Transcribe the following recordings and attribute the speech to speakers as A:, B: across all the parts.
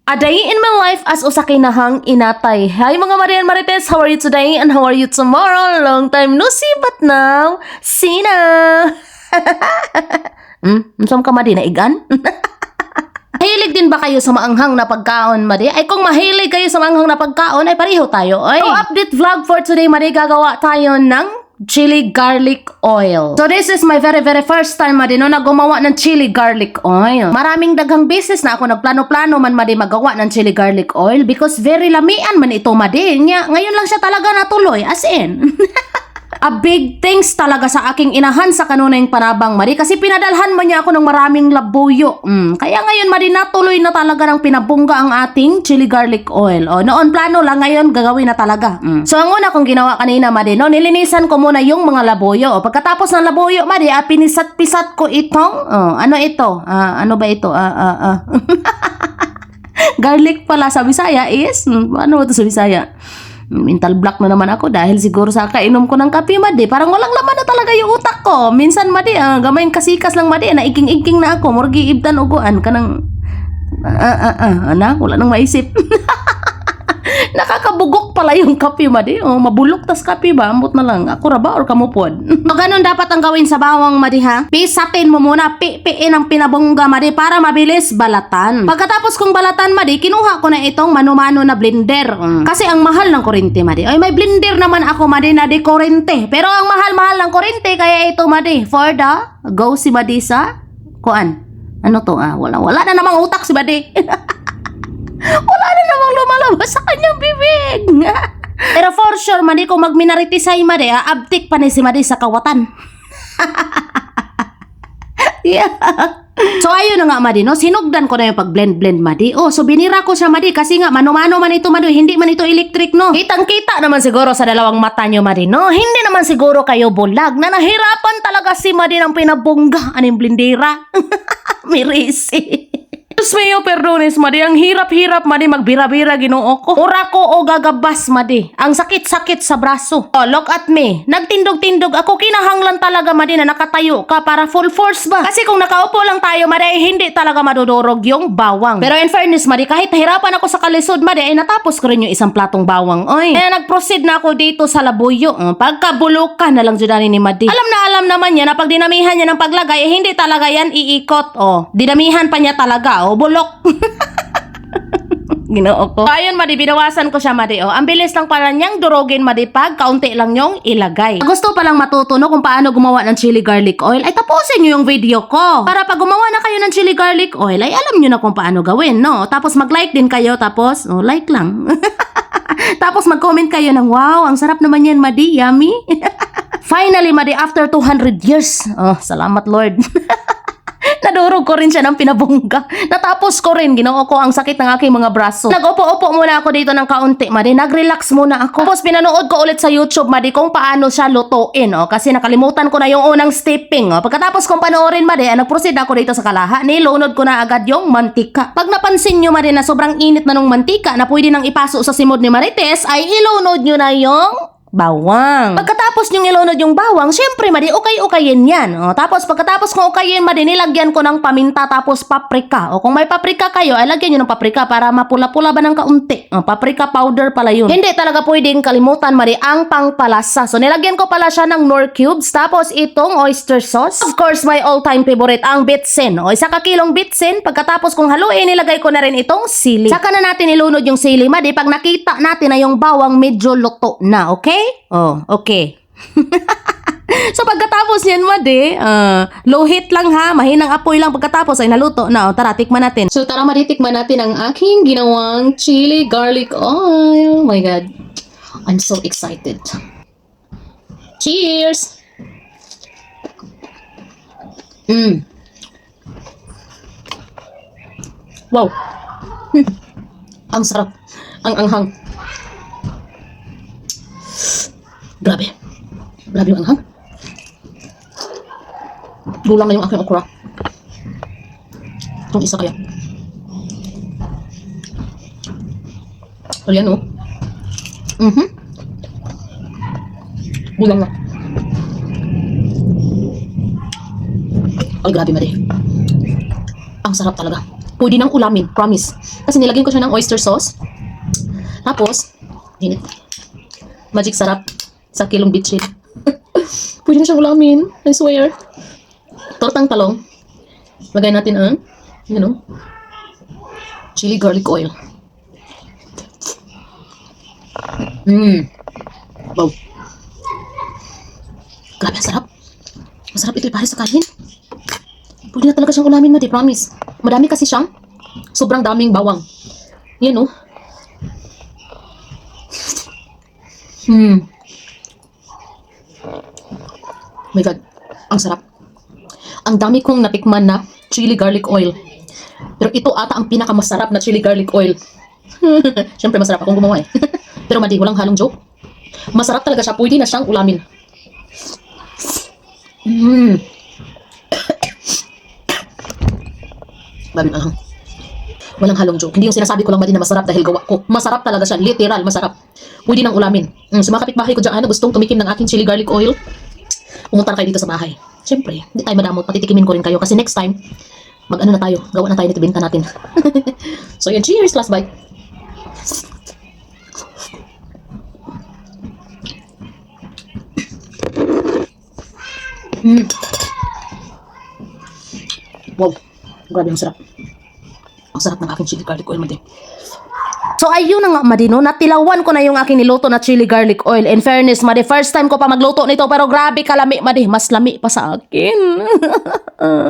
A: A day in my life as usa kay nahang inatay. Hi mga Marian Marites, how are you today and how are you tomorrow? Long time no see but now, Sina. Unsam ka madi na igan? Mahilig din ba kayo sa maanghang na pagkaon, madi? Ay kung mahilig kayo sa maanghang na pagkaon, ay pareho tayo. Ay, so update vlog for today, madi, gagawa tayo ng chili garlic oil. So this is my very first time, madi, no, na gumawa ng chili garlic oil. Maraming daghang beses na ako nagplano-plano man, madi, magawa ng chili garlic oil because very lamian man ito, madi. Ngayon lang siya talaga natuloy, as in. A big thanks talaga sa aking inahan sa kanunay panabang, madi, kasi pinadalhan man niya ako ng maraming labuyo. Kaya ngayon, madi, natuloy na talaga ng pinabungga ang ating chili garlic oil. O, noon plano lang, ngayon gagawin na talaga. So, ang una kong ginawa kanina, madi, no, nilinisan ko muna yung mga labuyo. O, pagkatapos ng labuyo, madi, pinisat-pisat ko itong, ano ito? Ano ba ito? Garlic pala sa Bisaya is, ano ito sa Bisaya? Mental block na naman ako dahil siguro sa kainom ko ng kape, madi. Parang walang laman na talaga yung utak ko. Minsan, madi, gamayng kasikas lang, madi, na iking-iking na ako. Murgi ibtan uguan ka ng anak, wala nang maisip. Nakakabugok pala yung kape, madi. Mabulok tas kape ba? Ambot na lang. Ako ra ba or kamupod? So, ganun dapat ang gawin sa bawang, madi, ha? Pisatin mo muna, pipiin ang pinabongga, madi, para mabilis balatan. Pagkatapos kong balatan, madi, kinuha ko na itong mano-mano na blender. Kasi ang mahal ng kurente, madi. Ay, may blender naman ako, madi, na di kurente. Pero ang mahal-mahal ng kurente, kaya ito, madi, for the go si madi sa kuan. Ano to? Wala na namang utak si madi. Wala na namang lumalabas sa kanyang bibig. Pero for sure, madi, kung magminaritisay, madi, abtik pa ni si madi sa kawatan. Yeah. So ayun na nga, madi, no, sinugdan ko na yung pag-blend, madi. So binira ko siya, madi, kasi nga mano-mano man ito, madi, hindi man ito electric, no. Kitang-kita naman siguro sa dalawang mata nyo, madi, no. Hindi naman siguro kayo bulag na nahirapan talaga si madi ng pinabongga aning blendera. Mirisi. Diyos mayo, perdones, madi, ang hirap-hirap, madi, magbira-bira, Ginoo ko. Ura ko o gagabas, madi. Ang sakit-sakit sa braso. Look at me. Nagtindog-tindog ako. Kinahanglan talaga, madi, na nakatayo ka para full force ba? Kasi kung nakaupo lang tayo, madi, hindi talaga madudurog yung bawang. Pero in fairness, madi, kahit nahirapan ako sa kalisod, madi, ay natapos ko rin yung isang platong bawang. Oy. Kaya nag-proceed na ako dito sa labuyo. Pagkabulukan na lang dyan ni madi. Alam naman niya na pag dinamihan niya ng paglagay, hindi talaga yan iikot. Dinamihan pa niya talaga. Bulok. Ginoo ko. Ayun, madi, binawasan ko siya, madi. Ang bilis lang pala niyang durogin, madi, pag kaunti lang niyong ilagay. Gusto pa lang matuto, no, kung paano gumawa ng chili garlic oil, ay tapusin niyo yung video ko. Para pag gumawa na kayo ng chili garlic oil, ay alam niyo na kung paano gawin, no? Tapos mag-like din kayo, tapos, like lang. Tapos mag-comment kayo ng, wow, ang sarap naman yan, madi, yummy. Finally, madi, after 200 years. Salamat, Lord. Nadurog ko rin siya ng pinabongga. Natapos ko rin, Ginoo ko, ang sakit ng aking mga braso. Nag-upo-upo muna ako dito ng kaunti, madi. Nag-relax muna ako. Tapos pinanood ko ulit sa YouTube, madi, kung paano siya lutuin. Kasi nakalimutan ko na yung unang stepping. Pagkatapos kong panoorin, madi, nag-proceed ako dito sa kalaha. Nilunod ko na agad yung mantika. Pag napansin nyo, madi, na sobrang init na nung mantika na pwede nang ipaso sa simod ni Marites, ay ilunod nyo na yung bawang. Pagkatapos nyong ilunod yung bawang, syempre, madi, ukay-ukayin yan. Tapos pagkatapos kong ukayin, madi, nilagyan ko ng paminta tapos paprika. Kung may paprika kayo, ay lagyan nyo ng paprika para mapula-pula ba ng kaunti. Paprika powder pala yun. Hindi talaga pwedeng kalimutan, madi, ang pangpalasa. So nilagyan ko pala siya ng Knorr cubes, tapos itong oyster sauce. Of course, my all-time favorite, ang bitsin. Isa kakilong bitsin. Pagkatapos kong haluin, nilagay ko na rin itong sili. Saka na natin ilunod yung sili, madi, pag nakita natin na yung bawang medyo luto na, okay? Okay. So pagkatapos yan, madi, low heat lang, ha, mahinang apoy lang, pagkatapos ay naluto na. Tara, tikman natin. So tara, madi, tikman natin ang aking ginawang chili garlic oil. Oh my God, I'm so excited. Cheers. Wow. Ang sarap. Ang anghang. Grabe. Grabe yung anghang. Gulang na yung aking okra. Itong isa kaya. Ayan, Gulang na. Ay, grabe, madi. Ang sarap talaga. Pwede nang ulamin, promise. Kasi nilagyan ko siya ng oyster sauce. Tapos, init. Magic sarap sa kilong bitchin. Pwede na siyang ulamin, I swear. Tortang talong. Lagay natin ang, chili garlic oil. Wow. Grabe, ang sarap. Masarap ito ipare sa kanin. Pwede na talaga siyang ulamin, madi, promise. Madami kasi siyang sobrang daming bawang. Yan, oh. My God, ang sarap. Ang dami kong natikman na chili garlic oil. Pero ito ata ang pinakamasarap na chili garlic oil. Siyempre masarap akong gumawa eh. Pero madi, walang halong joke. Masarap talaga siya. Pwede na siyang ulamin. Babin ahang. Walang halong joke. Hindi yung sinasabi ko lang madi na masarap dahil gawa ko. Masarap talaga siya. Literal, masarap. Pwede nang ulamin. Sa mga kapitbahay ko dyan, gustong tumikim ng aking chili garlic oil, pumunta na kayo dito sa bahay. Siyempre, hindi tayo madamot. Patitikimin ko rin kayo. Kasi next time, mag-ano na tayo. Gawa na tayo nito, binta natin. So yun, cheers, last bite. Wow, grabe ang sarap. Ang sarap ng aking chili garlic oil, madi. So ayun na nga, madi, no? Natilawan ko na yung aking niluto na chili garlic oil. In fairness, madi, first time ko pa magluto nito, pero grabe kalami, madi. Mas lami pa sa akin.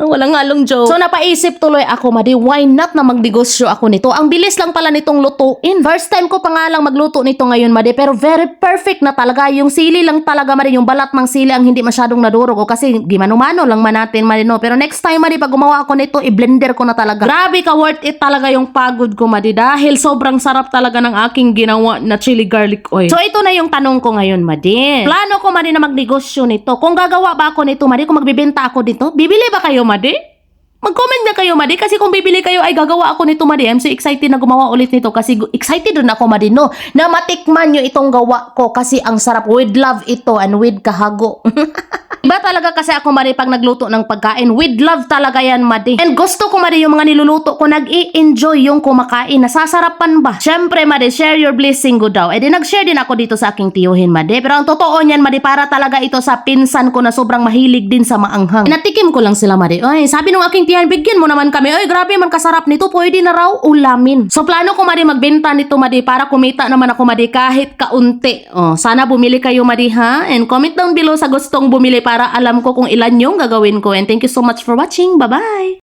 A: Walang halong joke. So napaisip tuloy ako, madi, why not na magnegosyo ako nito? Ang bilis lang pala nitong lutuin. First time ko pa nga lang magluto nito ngayon, madi, pero very perfect na talaga. Yung sili lang talaga, madi, yung balat ng sili ang hindi masyadong nadurog. O kasi di mano-mano lang man natin, madi, no? Pero next time, madi, pag gumawa ako nito, i-blender ko na talaga. Grabe ka, worth it talaga yung pagod ko, madi, dahil sobrang sarap talaga ng aking ginawa na chili garlic oil. So ito na yung tanong ko ngayon, madi. Plano ko, madi, na magnegosyo nito. Kung gagawa ba ako nito, madi, kung magbibenta ako dito, bibili ba kayo, madi? Mag-comment na kayo, madi, kasi kung bibili kayo ay gagawa ako nito, madi. I'm so excited na gumawa ulit nito kasi excited din ako, madi, no, na matikman nyo itong gawa ko kasi ang sarap. With love ito and with kahago. Iba talaga kasi ako, madi, pag nagluto ng pagkain. With love talaga yan, madi. And gusto ko, madi, yung mga niluluto ko, nag-i-enjoy yung kumakain. Nasasarapan ba? Syempre, madi, share your blessing go daw. E di nag-share din ako dito sa aking tiyuhin, madi. Pero ang totoo niyan, madi, para talaga ito sa pinsan ko na sobrang mahilig din sa maanghang. Natikim ko lang sila, madi. Ay, sabi nung aking tiyan, bigyan mo naman kami. Ay, grabe man kasarap nito. Pwede na raw ulamin. So, plano ko, madi, magbenta nito, madi, para kumita naman ako, madi, kahit kaunti. Oh, sana bumili kayo, madi, ha? And comment down below sa gustong bumili para alam ko kung ilan yung gagawin ko. And thank you so much for watching. Bye-bye!